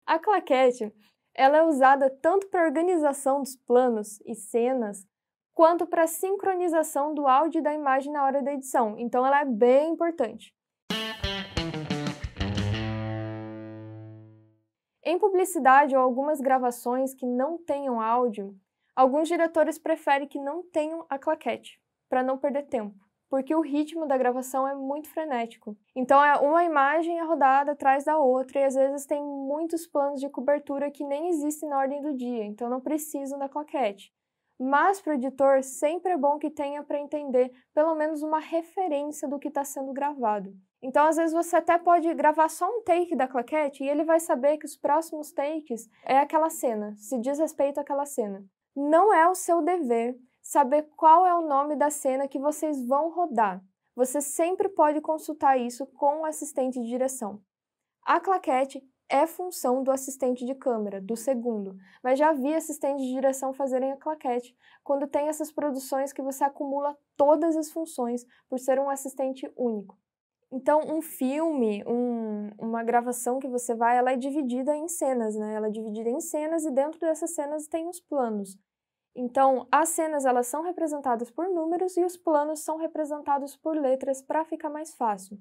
A claquete, ela é usada tanto para organização dos planos e cenas, quanto para sincronização do áudio e da imagem na hora da edição. Então ela é bem importante. Em publicidade ou algumas gravações que não tenham áudio, alguns diretores preferem que não tenham a claquete, para não perder tempo, porque o ritmo da gravação é muito frenético. Então uma imagem é rodada atrás da outra e às vezes tem muitos planos de cobertura que nem existem na ordem do dia, então não precisam da claquete. Mas para o editor sempre é bom que tenha para entender pelo menos uma referência do que está sendo gravado. Então, às vezes, você até pode gravar só um take da claquete e ele vai saber que os próximos takes é aquela cena, se diz respeito àquela cena. Não é o seu dever saber qual é o nome da cena que vocês vão rodar. Você sempre pode consultar isso com o assistente de direção. A claquete é função do assistente de câmera, do segundo, mas já vi assistentes de direção fazerem a claquete quando tem essas produções que você acumula todas as funções por ser um assistente único. Então, um filme, uma gravação que você vai, ela é dividida em cenas, né? Ela é dividida em cenas e dentro dessas cenas tem os planos. Então, as cenas elas são representadas por números e os planos são representados por letras para ficar mais fácil.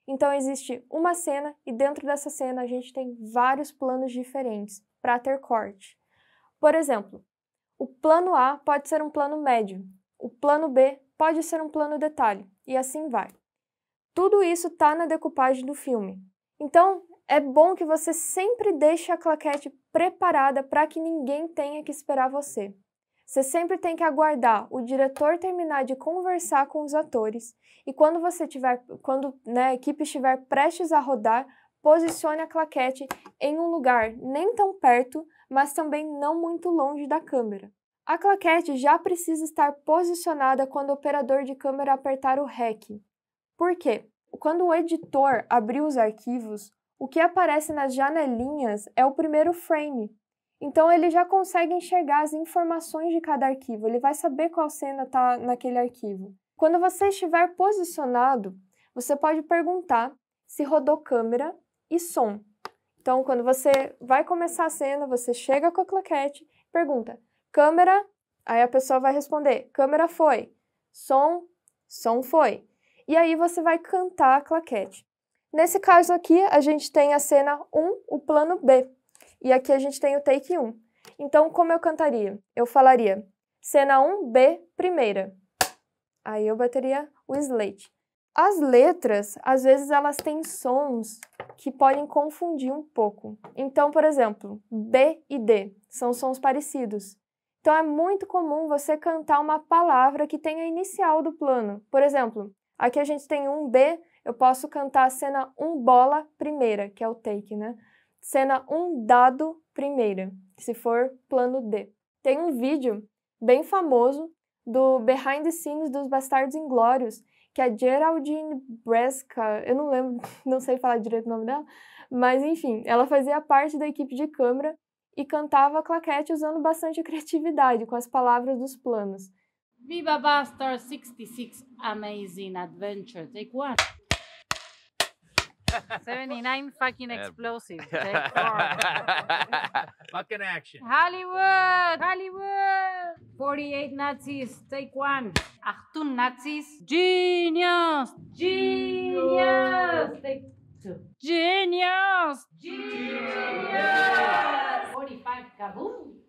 Então, existe uma cena e dentro dessa cena a gente tem vários planos diferentes para ter corte. Por exemplo, o plano A pode ser um plano médio, o plano B pode ser um plano detalhe e assim vai. Tudo isso está na decupagem do filme. Então, é bom que você sempre deixe a claquete preparada para que ninguém tenha que esperar você. Você sempre tem que aguardar o diretor terminar de conversar com os atores e quando a equipe estiver prestes a rodar, posicione a claquete em um lugar nem tão perto, mas também não muito longe da câmera. A claquete já precisa estar posicionada quando o operador de câmera apertar o REC. Por quê? Quando o editor abrir os arquivos, o que aparece nas janelinhas é o primeiro frame. Então ele já consegue enxergar as informações de cada arquivo, ele vai saber qual cena está naquele arquivo. Quando você estiver posicionado, você pode perguntar se rodou câmera e som. Então, quando você vai começar a cena, você chega com a claquete, pergunta, câmera, aí a pessoa vai responder, câmera foi, som foi. E aí você vai cantar a claquete. Nesse caso aqui, a gente tem a cena 1, o plano B. E aqui a gente tem o take 1. Então, como eu cantaria? Eu falaria, cena 1, B, primeira. Aí eu bateria o slate. As letras, às vezes, elas têm sons que podem confundir um pouco. Então, por exemplo, B e D são sons parecidos. Então, é muito comum você cantar uma palavra que tem a inicial do plano. Por exemplo, aqui a gente tem um B, eu posso cantar a cena 1 bola primeira, que é o take, né? Cena 1 dado primeira, se for plano D. Tem um vídeo bem famoso do Behind the Scenes dos Bastardos Inglórios, que a Geraldine Breska, eu não lembro, não sei falar direito o nome dela, mas enfim, ela fazia parte da equipe de câmera e cantava a claquete usando bastante criatividade com as palavras dos planos. Viva Bastard 66 Amazing Adventure, take 1. 79 fucking explosive, take 4. Fucking action. Hollywood! 48 Nazis, take 1. Achtung Nazis, genius! Take 2. Genius! 45 kaboom,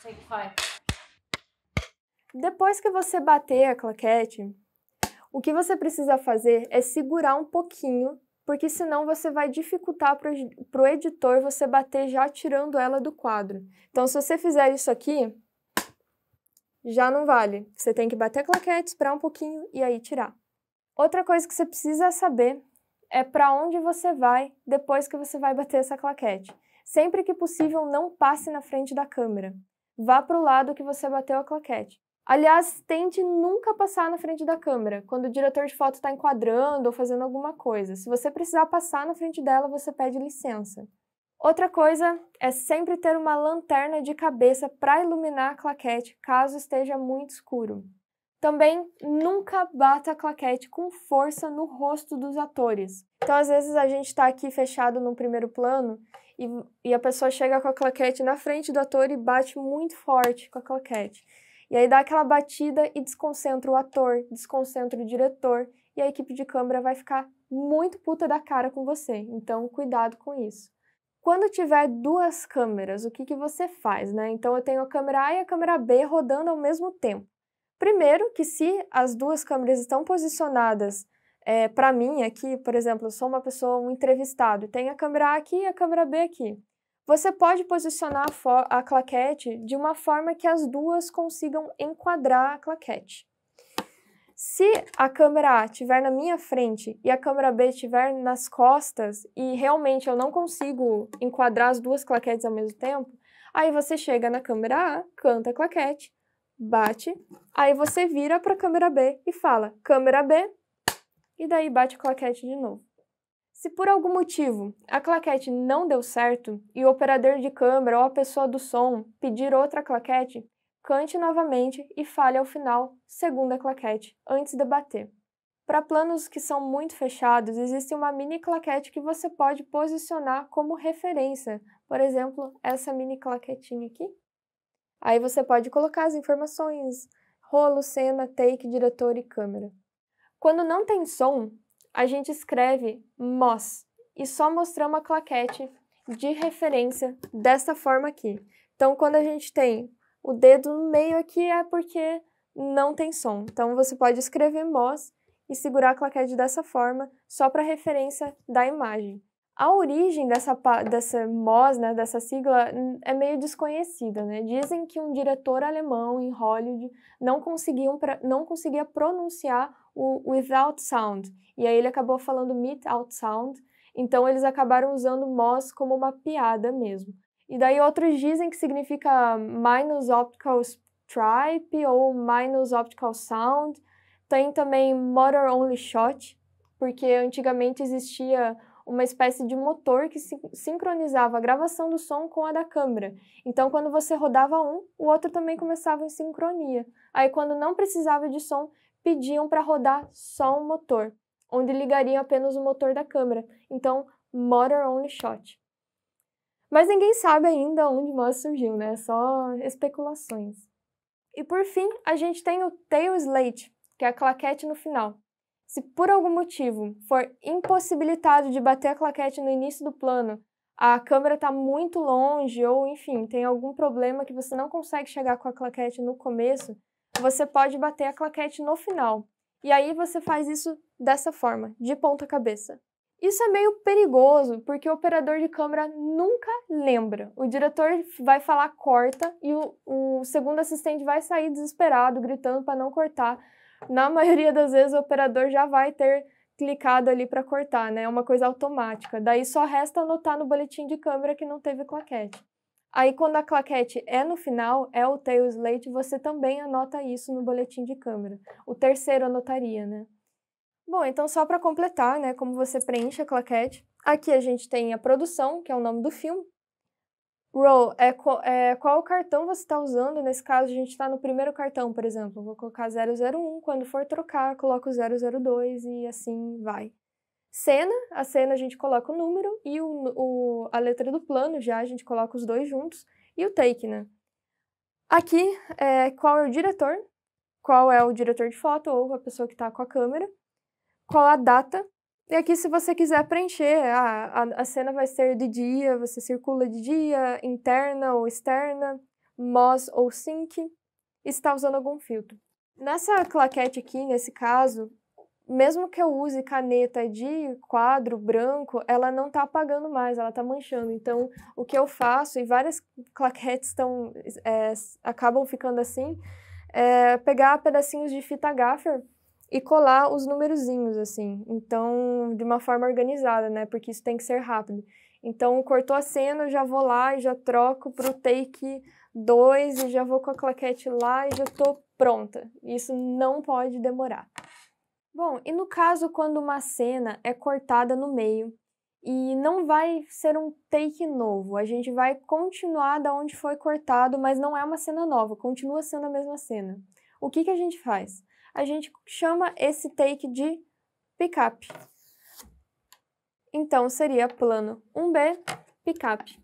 take 5. Depois que você bater a claquete, o que você precisa fazer é segurar um pouquinho, porque senão você vai dificultar para o editor você bater já tirando ela do quadro. Então, se você fizer isso aqui, já não vale. Você tem que bater a claquete, esperar um pouquinho e aí tirar. Outra coisa que você precisa saber é para onde você vai depois que você vai bater essa claquete. Sempre que possível, não passe na frente da câmera. Vá para o lado que você bateu a claquete. Aliás, tente nunca passar na frente da câmera, quando o diretor de foto está enquadrando ou fazendo alguma coisa. Se você precisar passar na frente dela, você pede licença. Outra coisa é sempre ter uma lanterna de cabeça para iluminar a claquete, caso esteja muito escuro. Também nunca bata a claquete com força no rosto dos atores. Então, às vezes, a gente está aqui fechado no primeiro plano e a pessoa chega com a claquete na frente do ator e bate muito forte com a claquete. E aí dá aquela batida e desconcentra o ator, desconcentra o diretor, e a equipe de câmera vai ficar muito puta da cara com você. Então, cuidado com isso. Quando tiver duas câmeras, o que você faz, né? Então, eu tenho a câmera A e a câmera B rodando ao mesmo tempo. Primeiro, que se as duas câmeras estão posicionadas para mim aqui, por exemplo, eu sou uma pessoa, um entrevistado, tem a câmera A aqui e a câmera B aqui. Você pode posicionar a claquete de uma forma que as duas consigam enquadrar a claquete. Se a câmera A estiver na minha frente e a câmera B estiver nas costas e realmente eu não consigo enquadrar as duas claquetes ao mesmo tempo, aí você chega na câmera A, canta a claquete, bate, aí você vira para a câmera B e fala câmera B, e daí bate a claquete de novo. Se por algum motivo a claquete não deu certo e o operador de câmera ou a pessoa do som pedir outra claquete, cante novamente e fale ao final segunda claquete, antes de bater. Para planos que são muito fechados, existe uma mini claquete que você pode posicionar como referência. Por exemplo, essa mini claquetinha aqui. Aí você pode colocar as informações, rolo, cena, take, diretor e câmera. Quando não tem som, a gente escreve MOS e só mostramos a claquete de referência dessa forma aqui. Então, quando a gente tem o dedo no meio aqui é porque não tem som. Então, você pode escrever MOS e segurar a claquete dessa forma, só para referência da imagem. A origem dessa MOS, né, dessa sigla, é meio desconhecida, né? Dizem que um diretor alemão em Hollywood não conseguia pronunciar o without sound, e aí ele acabou falando without sound, então eles acabaram usando MOS como uma piada mesmo. E daí outros dizem que significa minus optical stripe ou minus optical sound. Tem também motor only shot, porque antigamente existia uma espécie de motor que sincronizava a gravação do som com a da câmera. Então, quando você rodava um, o outro também começava em sincronia. Aí, quando não precisava de som, pediam para rodar só um motor, onde ligariam apenas o motor da câmera. Então, motor only shot. Mas ninguém sabe ainda onde MOS surgiu, né? Só especulações. E por fim, a gente tem o tail slate, que é a claquete no final. Se por algum motivo for impossibilitado de bater a claquete no início do plano, a câmera está muito longe ou, enfim, tem algum problema que você não consegue chegar com a claquete no começo, você pode bater a claquete no final. E aí você faz isso dessa forma, de ponta cabeça. Isso é meio perigoso, porque o operador de câmera nunca lembra. O diretor vai falar corta e o segundo assistente vai sair desesperado, gritando para não cortar. Na maioria das vezes o operador já vai ter clicado ali para cortar, né? É uma coisa automática. Daí só resta anotar no boletim de câmera que não teve claquete. Aí quando a claquete é no final, é o tail slate, você também anota isso no boletim de câmera. O terceiro anotaria, né? Bom, então só para completar, né, como você preenche a claquete. Aqui a gente tem a produção, que é o nome do filme. Roll qual cartão você está usando. Nesse caso, a gente está no primeiro cartão, por exemplo. Vou colocar 001, quando for trocar, coloco 002 e assim vai. Cena, a cena a gente coloca o número e a letra do plano, já a gente coloca os dois juntos. E o take, né? Aqui, qual é o diretor, qual é o diretor de foto ou a pessoa que está com a câmera, qual a data. E aqui, se você quiser preencher, a cena vai ser de dia, você circula de dia, interna ou externa, MOS ou sync, e está usando algum filtro. Nessa claquete aqui, nesse caso, mesmo que eu use caneta de quadro branco, ela não está apagando mais, ela está manchando. Então, o que eu faço, e várias claquetes acabam ficando assim, é pegar pedacinhos de fita gaffer e colar os numerozinhos, assim. Então, de uma forma organizada, né? Porque isso tem que ser rápido. Então, cortou a cena, eu já vou lá e já troco pro take 2 e já vou com a claquete lá e já tô pronta. Isso não pode demorar. Bom, e no caso quando uma cena é cortada no meio e não vai ser um take novo, a gente vai continuar da onde foi cortado, mas não é uma cena nova, continua sendo a mesma cena. O que a gente faz? A gente chama esse take de pick-up. Então seria plano 1B, picape.